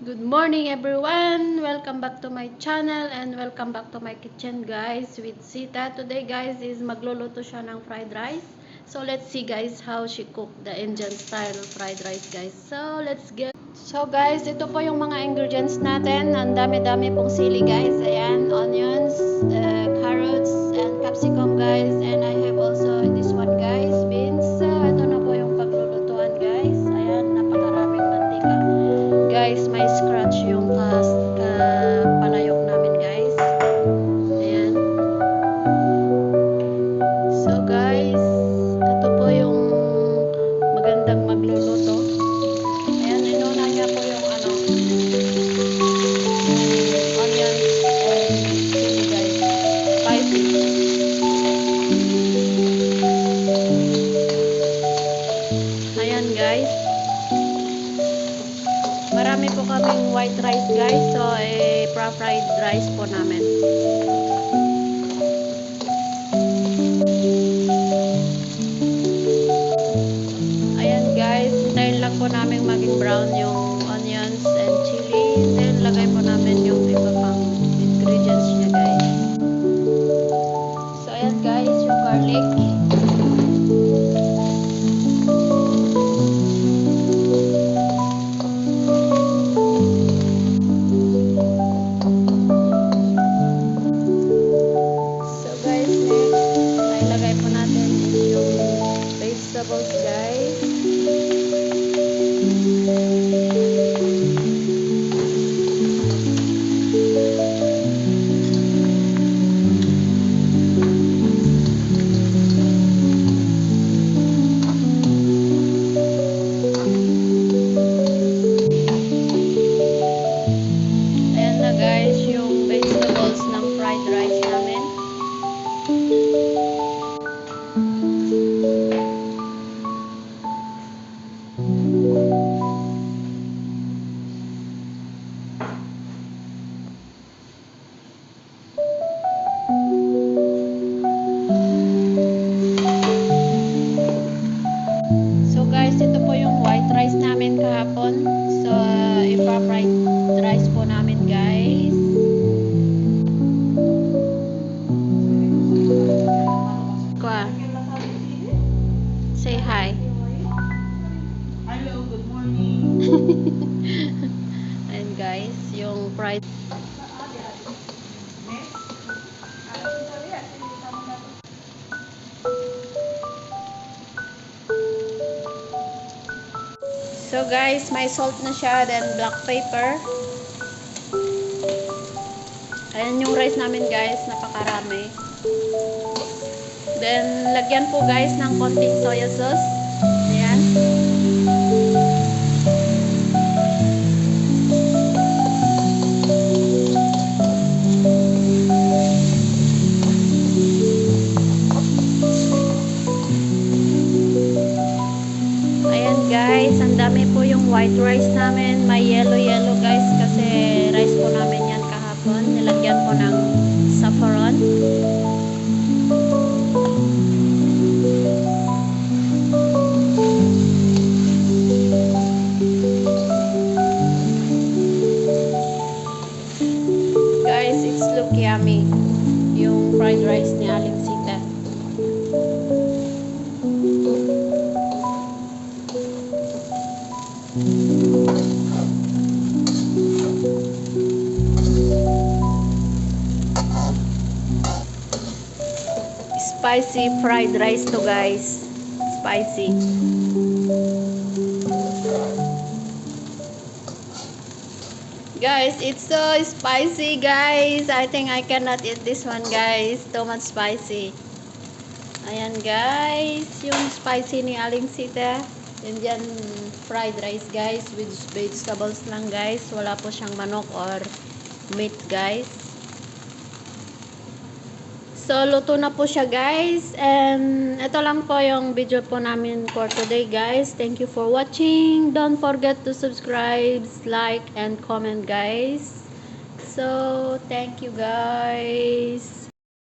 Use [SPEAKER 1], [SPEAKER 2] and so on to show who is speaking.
[SPEAKER 1] Good morning everyone! Welcome back to my channel and welcome back to my kitchen guys with Sita. Today guys is magluluto siya ng fried rice. So let's see guys how she cook the Indian style fried rice guys. So let's get. So guys, ito po yung mga ingredients natin. Ang dami-dami pong sili guys. Ayan, onions, carrots, and capsicum guys. And I have also this one guys, beans. So ito na po yung paglulutuan guys. Ayan, napakaraming mantika. Guys, may scratch yung palayok namin guys. Ayan. So guys, ito po yung magandang magluluto. Ayan, inuna niya po yung onions and chili guys. Spicy. Ayan guys. Marami po kaming white rice guys. So, fried rice po namin. Ayan guys. Hintayin lang po namin maging brown yung onions and chili. Then, lagay po namin yung iba pang ingredients niya guys. So, ayan guys. Yung garlic. Vegetables guys. Ayan na guys yung vegetables ng fried rice namin. So guys, ito po yung white rice namin kahapon. So, ipa-fried rice po namin guys. Kwa. Say hi.
[SPEAKER 2] Hello, good morning.
[SPEAKER 1] And guys, yung fried. So guys, may salt na siya, then black pepper. Ayan yung rice namin guys, napakarami. Then, lagyan po guys ng konting soya sauce. Ayan. Guys, ang dami po yung white rice namin. May yellow guys kasi rice po namin yan kahapon. Nilagyan po ng saffron. Guys, it's look yummy. Yung fried rice ni Aling Sita. Spicy fried rice to guys. Spicy. Guys, it's so spicy guys. I think I cannot eat this one guys. Too much spicy. Ayan guys, yung spicy ni Aling Sita. Indian fried rice guys with vegetables lang guys. Wala po siyang manok or meat guys. So, luto na po siya guys. And ito lang po yung video po namin for today guys. Thank you for watching. Don't forget to subscribe, like, and comment guys. So, thank you guys.